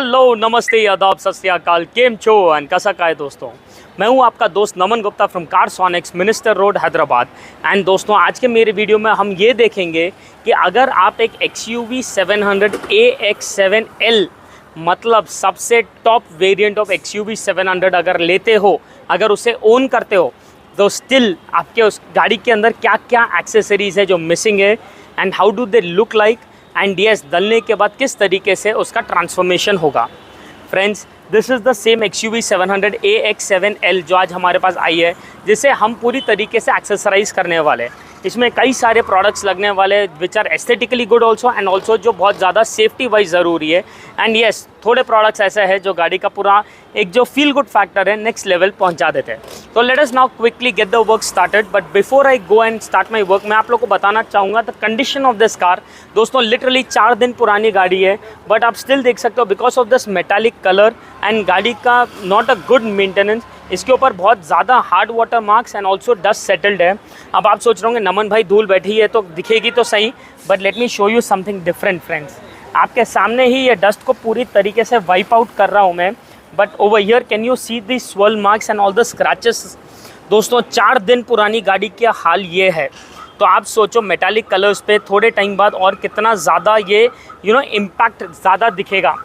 Hello, नमस्ते, आदाब, सत श्री अकाल, केम छो एंड कैसा का है दोस्तों। मैं हूं आपका दोस्त Naman Gupta from Carsonics, minister road, Hyderabad. And दोस्तों, आज के मेरे वीडियो में हम ये देखेंगे कि अगर आप एक XUV700 AX7L मतलब सबसे टॉप वेरिएंट ऑफ XUV700 अगर लेते हो, अगर उसे ओन करते हो, तो स्टिल आपके उस गाड़ी के अंदर क्या क्या एक्सेसरीज़ है जो मिसिंग है and how do they look like and यस डलने के बाद किस तरीके से उसका ट्रांसफॉर्मेशन होगा। Friends, this is the same XUV700 AX7L जो आज हमारे पास आई है, जिसे हम पूरी तरीके से एक्सेसराइज करने वाले हैं। इसमें कई सारे प्रोडक्ट्स लगने वाले हैं which are aesthetically good also and also जो बहुत ज़्यादा सेफ्टी वाइज ज़रूरी है। एंड येस, थोड़े प्रोडक्ट्स ऐसे हैं जो गाड़ी का पूरा एक जो फील गुड फैक्टर है नेक्स्ट लेवल पहुंचा देते हैं। तो let us now quickly get the work started, but before I go and start my work, मैं आप लोग को बताना चाहूँगा the condition of this car. दोस्तों, लिटरली 4 दिन पुरानी गाड़ी है, बट आप स्टिल देख सकते हो because of this metallic colour and गाड़ी का नॉट अ गुड मेंटेनेंस, इसके ऊपर बहुत ज़्यादा hard water marks and also dust settled है। अब आप सोच रहे होंगे नमन भाई धूल बैठी है तो दिखेगी तो सही, but let me show you something different. Friends, आपके सामने ही ये डस्ट को पूरी तरीके से वाइप आउट कर रहा हूँ मैं, but over here can you see the swirl marks and all the scratches. दोस्तों, 4 दिन पुरानी गाड़ी का हाल ये है, तो आप सोचो मेटालिक कलर्स पे थोड़े टाइम बाद और कितना ज़्यादा ये इम्पैक्ट ज़्यादा दिखेगा।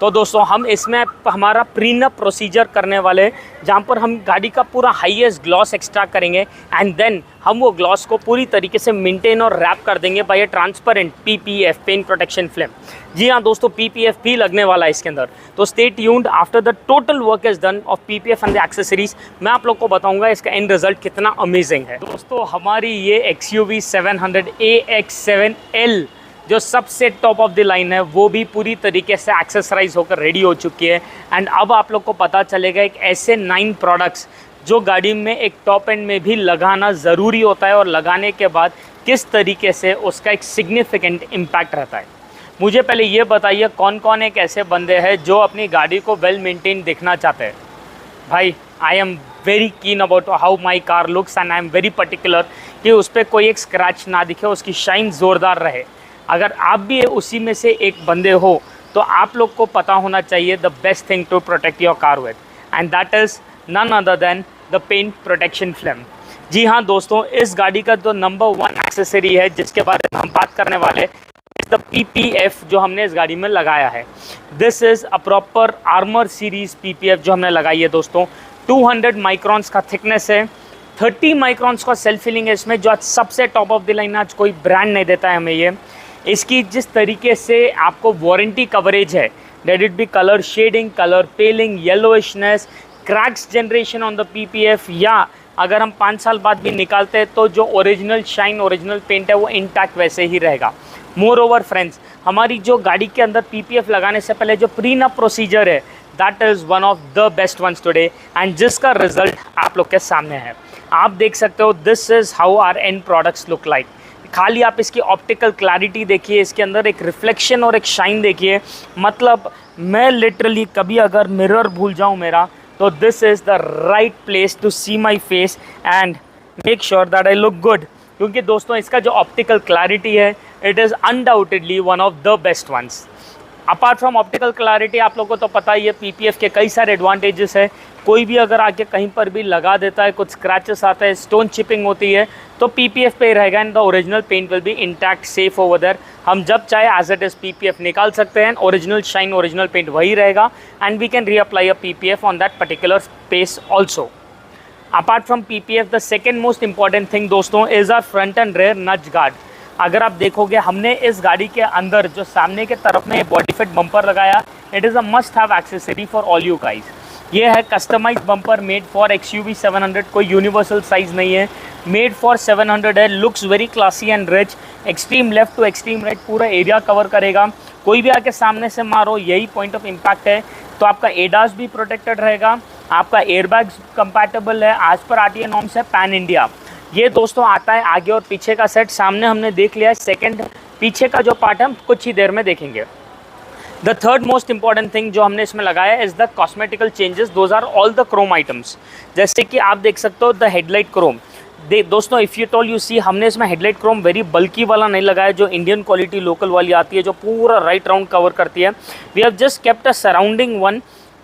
तो दोस्तों, हम इसमें हमारा प्रीनअप प्रोसीजर करने वाले हैं, जहाँ पर हम गाड़ी का पूरा हाईएस्ट ग्लॉस एक्सट्रैक्ट करेंगे एंड देन हम वो ग्लॉस को पूरी तरीके से मेंटेन और रैप कर देंगे by a transparent PPF paint protection film. जी हाँ दोस्तों, PPF भी लगने वाला है इसके अंदर। तो stay tuned, after the total work is done of PPF and the accessories, मैं आप लोग को बताऊंगा इसका एंड रिजल्ट कितना अमेजिंग है। दोस्तों, हमारी ये XUV700 AX7L जो सबसे टॉप ऑफ द लाइन है, वो भी पूरी तरीके से एक्सेसराइज होकर रेडी हो चुकी है। एंड अब आप लोग को पता चलेगा एक ऐसे 9 प्रोडक्ट्स जो गाड़ी में एक टॉप एंड में भी लगाना ज़रूरी होता है और लगाने के बाद किस तरीके से उसका एक सिग्निफिकेंट इम्पैक्ट रहता है। मुझे पहले ये बताइए कौन कौन एक ऐसे बंदे हैं जो अपनी गाड़ी को वेल मेंटेन देखना चाहते हैं। भाई, I am very keen about how my car looks and I am very particular कि उस पर कोई एक स्क्रैच ना दिखे, उसकी शाइन ज़ोरदार रहे। अगर आप भी उसी में से एक बंदे हो तो आप लोग को पता होना चाहिए the best thing to protect your car with, and that is none other than the paint protection film. जी हाँ दोस्तों, इस गाड़ी का जो नंबर 1 एक्सेसरी है जिसके बारे में हम बात करने वाले हैं, द PPF जो हमने इस गाड़ी में लगाया है। This is a proper armour series PPF जो हमने लगाई है दोस्तों। 200 माइक्रॉन्स का थिकनेस है, 30 माइक्रॉन्स का सेल्फ फिलिंग है इसमें, जो आज सबसे टॉप ऑफ द लाइन आज कोई ब्रांड नहीं देता है हमें ये। इसकी जिस तरीके से आपको वारंटी कवरेज है, that it be colour shading, colour paling, yellowishness, cracks generation on the PPF, या अगर हम 5 साल बाद भी निकालते हैं तो जो ओरिजिनल शाइन, ओरिजिनल पेंट है वो इंटैक्ट वैसे ही रहेगा। मोर ओवर फ्रेंड्स, हमारी जो गाड़ी के अंदर PPF लगाने से पहले जो प्रीनअप प्रोसीजर है, that is one of the best ones today and जिसका रिजल्ट आप लोग के सामने है। आप देख सकते हो, this is how our end products look like. खाली आप इसकी ऑप्टिकल क्लैरिटी देखिए, इसके अंदर एक रिफ्लेक्शन और एक शाइन देखिए। मतलब मैं लिटरली कभी अगर मिरर भूल जाऊं मेरा, तो this is the right place to see my face and make sure that I look good, क्योंकि दोस्तों इसका जो ऑप्टिकल क्लैरिटी है, it is undoubtedly one of the best ones. Apart from optical clarity, आप लोगों को तो पता ही है PPF के कई सारे एडवांटेजेस है। कोई भी अगर आके कहीं पर भी लगा देता है, कुछ स्क्रैचेस आता है, स्टोन चिपिंग होती है, तो PPF पे ही रहेगा and the original paint will be intact, safe over there. हम जब चाहे एज इट इज़ PPF निकाल सकते हैं, ओरिजिनल शाइन, ओरिजिनल पेंट वही रहेगा and we can reapply a PPF on that particular space also. Apart from PPF, the second most important thing दोस्तों is our front and rear nudge guard. अगर आप देखोगे, हमने इस गाड़ी के अंदर जो सामने के तरफ में बॉडी फिट बम्पर लगाया, it is a must have accessory for all you guys. ये है customise bumper made for XUV700, कोई यूनिवर्सल साइज़ नहीं है, मेड फॉर 700 है। Looks very classy and rich, extreme left to extreme right पूरा area cover करेगा। कोई भी आके सामने से मारो, यही पॉइंट ऑफ इम्पैक्ट है। तो आपका ADAS भी प्रोटेक्टेड रहेगा, आपका एयरबैग्स कंपैटिबल है, आज पर RTA नॉर्म्स है पैन इंडिया। ये दोस्तों आता है आगे और पीछे का सेट, सामने हमने देख लिया है, सेकंड पीछे का जो पार्ट हम कुछ ही देर में देखेंगे। The third most important thing जो हमने इसमें लगाया है is the cosmetical changes, those are all the chrome items. जैसे कि आप देख सकते हो द हेडलाइट क्रोम, दोस्तों if you tall you see, हमने इसमें हेडलाइट क्रोम वेरी बल्की वाला नहीं लगाया जो इंडियन क्वालिटी लोकल वाली आती है, जो पूरा राइट राउंड कवर करती है। We have just kept a surrounding one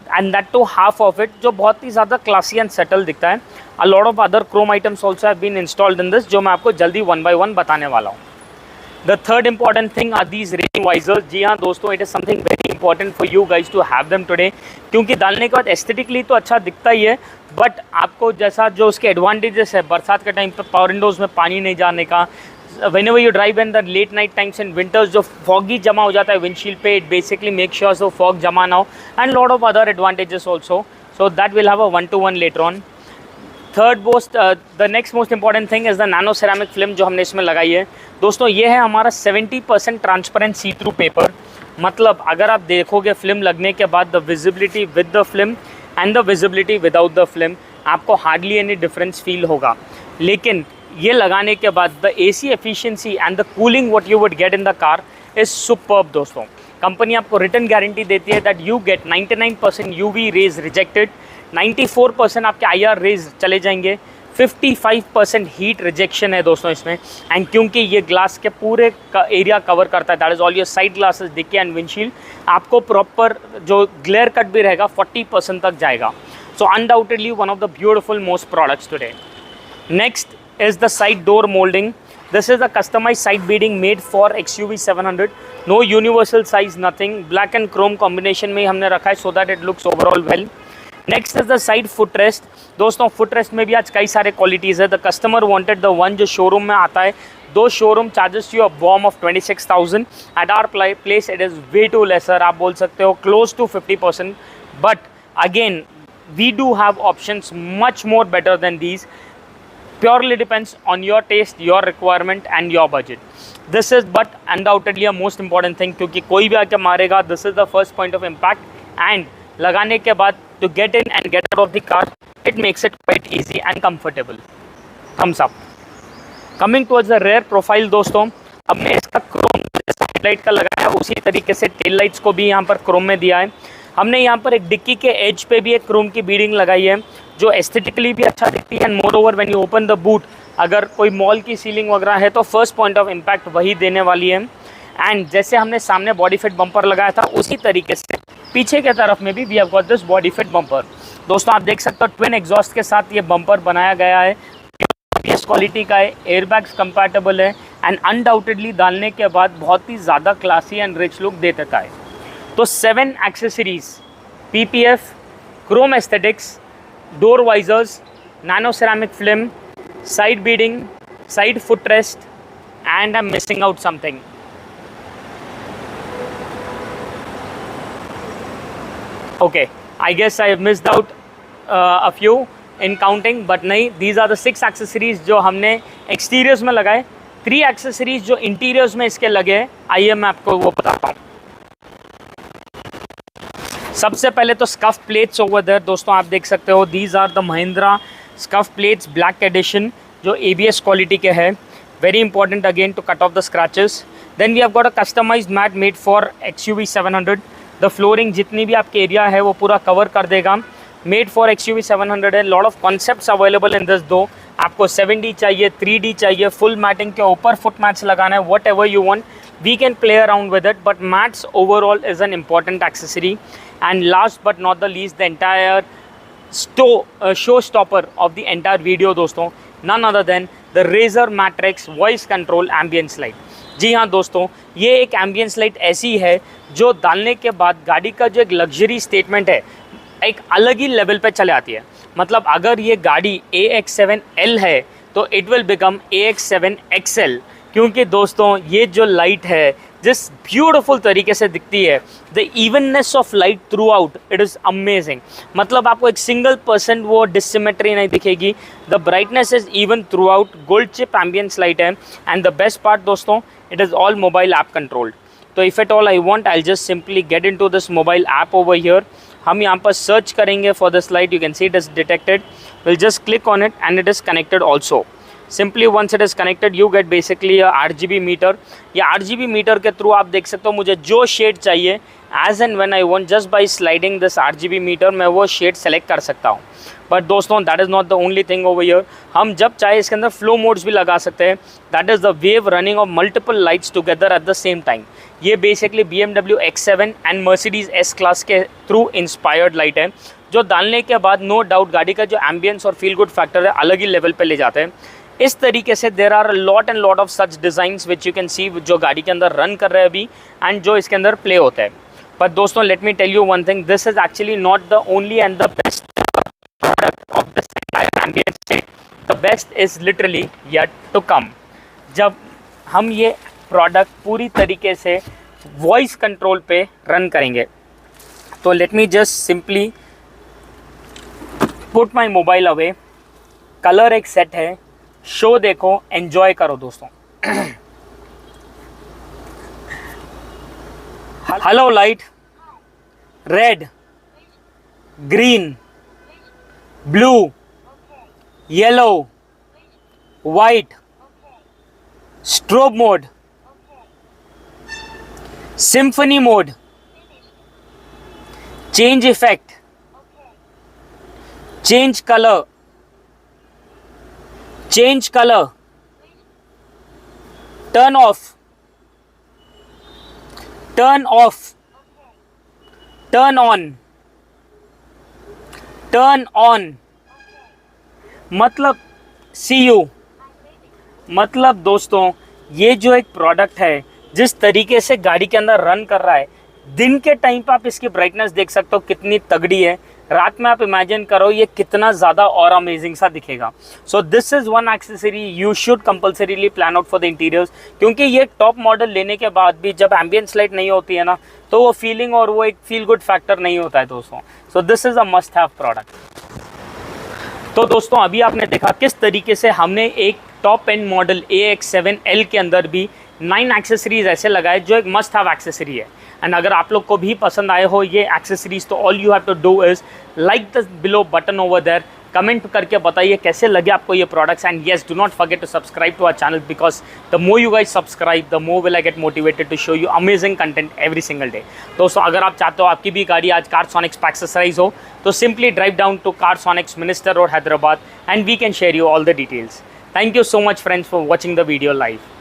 and that too half of it, जो बहुत ही ज़्यादा क्लासी एंड सेटल दिखता है। A lot of other chrome items also have been installed in this, जो मैं आपको जल्दी वन बाय वन बताने वाला हूँ। The third important thing are these rain visors. जी हाँ दोस्तों, it is something very important for you guys to have them today, क्योंकि डालने के बाद एस्थेटिकली तो अच्छा दिखता ही है, बट आपको जैसा जो उसके एडवांटेजेस है, बरसात के टाइम पर पावर विंडोज़ में पानी नहीं जाने का, whenever you drive in the late night times in winters, जो foggy जमा हो जाता है विंडशील्ड पे, it basically make sure so fog जमा ना हो, and lot of other advantages also, so that will have a one to one later on. The next most important thing is the nano ceramic film जो हमने इसमें लगाई है। दोस्तों ये है हमारा 70% ट्रांसपेरेंट सी थ्रू पेपर, मतलब अगर आप देखोगे फिल्म लगने के बाद the visibility with the film and the visibility without the film, आपको हार्डली एनी डिफरेंस फील होगा। लेकिन ये लगाने के बाद the AC efficiency and the cooling what you would get in the car is superb. दोस्तों कंपनी आपको return guarantee देती है that you get 99% UV rays rejected, 94% आपके IR रेज चले जाएंगे, 55% हीट रिजेक्शन है दोस्तों इसमें। एंड क्योंकि ये ग्लास के पूरे एरिया कवर करता है, that is all your side glasses, dickey and windshield, आपको प्रॉपर जो ग्लेयर कट भी रहेगा 40% तक जाएगा। So undoubtedly one of the beautiful most products today. Next is the side door molding. This is a customized side beading made for XUV700. No universal size, nothing. Black and chrome combination में हमने रखा है so that it looks overall well. Next is the side footrest. दोस्तों footrest में भी आज कई सारे qualities है। The customer wanted the one जो showroom में आता है। दो showroom charges you a BOM of 26,000. At our place it is way too lesser. आप बोल सकते हो close to 50%. But again we do have options much more better than these. Purely depends on your taste, your requirement and your budget. This is but undoubtedly a most important thing, क्योंकि कोई भी आके मारेगा, this is the first point of impact, and लगाने के बाद to get in and get out of the car, it makes it quite easy and comfortable. Thumbs up. Coming towards the rear profile दोस्तों, अब मैं इसका Chrome जैसा headlight का लगाया है उसी तरीके से टेल लाइट्स को भी यहाँ पर क्रोम में दिया है। हमने यहाँ पर एक डिक्की के एज पे भी एक क्रोम की बीडिंग लगाई है जो एस्थेटिकली भी अच्छा दिखती है। And more over when you open the boot, अगर कोई मॉल की सीलिंग वगैरह है तो फर्स्ट पॉइंट ऑफ इम्पैक्ट वही देने वाली है। एंड जैसे हमने सामने बॉडी फिट बम्पर लगाया था उसी तरीके से पीछे के तरफ में भी we have got this body fit bumper. दोस्तों आप देख सकते हो ट्विन एग्जॉस्ट के साथ ये बम्पर बनाया गया है, इस क्वालिटी का है, एयरबैग्स कंपैटिबल है एंड अनडाउटेडली डालने के बाद बहुत ही ज़्यादा क्लासी एंड रिच लुक दे देता है। तो 7 accessories, PPF, chrome aesthetics, door visors, nano ceramic film, side beading, side footrest and I am missing out something. Okay, I guess I have missed out a few in counting, but नहीं, these are the 6 accessories जो हमने exteriors में लगाए। 3 accessories जो interiors में इसके लगे हैं, आइए मैं आपको वो बताता हूँ। सबसे पहले तो स्कफ प्लेट्स ओवर देयर दोस्तों आप देख सकते हो, these are the Mahindra scuff plates black edition जो ABS क्वालिटी के है, very important again to cut off the scratches. Then we have got a customised mat made for XUV700। The flooring जितनी भी आपके एरिया है वो पूरा कवर कर देगा, मेड फॉर XUV700 है। Lot of concepts available in this दो, आपको 7D चाहिए, 3D चाहिए, फुल मैटिंग के ऊपर फुट मैट्स लगाना है, what ever you want, we can play around with it, but mats overall is an important accessory. And last but not the least, the entire showstopper of the entire video दोस्तों, none other than the Razer Matrix Voice Control Ambience Light। जी हाँ दोस्तों, ये एक ambience light ऐसी है जो डालने के बाद गाड़ी का जो एक लग्जरी स्टेटमेंट है एक अलग ही लेवल पे चले आती है। मतलब अगर ये गाड़ी AX7L है तो it will become AX7 XL, क्योंकि दोस्तों ये जो लाइट है जिस ब्यूटीफुल तरीके से दिखती है, the evenness of light throughout, it is amazing. मतलब आपको एक सिंगल % वो डिसिमेट्री नहीं दिखेगी, the brightness is even throughout. Gold chip ambience light है एंड द बेस्ट पार्ट दोस्तों, it is all mobile app controlled. तो if at all I want, I just simply get in to this mobile app over here. हम यहाँ पर search करेंगे for this light, you can see it is detected, will just click on it and it is connected also. Simply once it is connected, you get basically a RGB meter। या RGB meter के through आप देख सकते हो मुझे जो shade चाहिए as and when I want, just by sliding this RGB meter मैं वो शेड सेलेक्ट कर सकता हूँ। बट दोस्तों that is not the only thing over here, हम जब चाहे इसके अंदर फ्लो मोड्स भी लगा सकते हैं, that is the wave running of multiple lights together at the same time. ये basically BMW X7 and Mercedes S class के थ्रू इंस्पायर्ड लाइट है, जो डालने के बाद नो डाउट गाड़ी का जो एम्बियंस और फील गुड फैक्टर है अलग ही लेवल पे ले जाते हैं। इस तरीके से there are lot and lot of such designs which you can see जो गाड़ी के अंदर रन कर रहे हैं अभी एंड जो इसके अंदर प्ले होता है। पर दोस्तों let me tell you one thing, this is actually not the only and the best product of this entire ambience. The best is literally yet to come. जब हम ये प्रोडक्ट पूरी तरीके से वॉइस कंट्रोल पे रन करेंगे, तो let me just simply put my mobile away, colour एक सेट है, शो देखो, एंजॉय करो दोस्तों। Hello light, red, green, blue, yellow, white, strobe mode, symphony mode, change effect, change colour, change color, turn off, turn off, turn on, turn on, मतलब see you। मतलब दोस्तों ये जो एक प्रोडक्ट है जिस तरीके से गाड़ी के अंदर रन कर रहा है, दिन के टाइम पे आप इसकी ब्राइटनेस देख सकते हो कितनी तगड़ी है, रात में आप इमेजिन करो ये कितना ज़्यादा और अमेजिंग सा दिखेगा। So this is one accessory you should compulsorily plan out for the interiors, क्योंकि ये टॉप मॉडल लेने के बाद भी जब एम्बियंस लाइट नहीं होती है ना, तो वो फीलिंग और वो एक फील गुड फैक्टर नहीं होता है दोस्तों। So this is a must have product. तो दोस्तों अभी आपने देखा किस तरीके से हमने एक टॉप एंड मॉडल AX7L के अंदर भी 9 एक्सेसरीज ऐसे लगाए जो एक मस्ट हैव एक्सेसरी है। एंड अगर आप लोग को भी पसंद आए हो ये एक्सेसरीज, तो all you have to do is like the below button over there, comment करके बताइए कैसे लगे आपको ये products. And yes, do not forget to subscribe to our channel, because the more you guys subscribe the more will I get motivated to show you amazing content every single day. दोस्तों अगर आप चाहते हो आपकी भी गाड़ी आज कार्सोनिक्स पे एक्सेसराइज हो, तो simply drive down to Carsonics minister road Hyderabad and we can share you all the details. Thank you so much friends for watching the video live.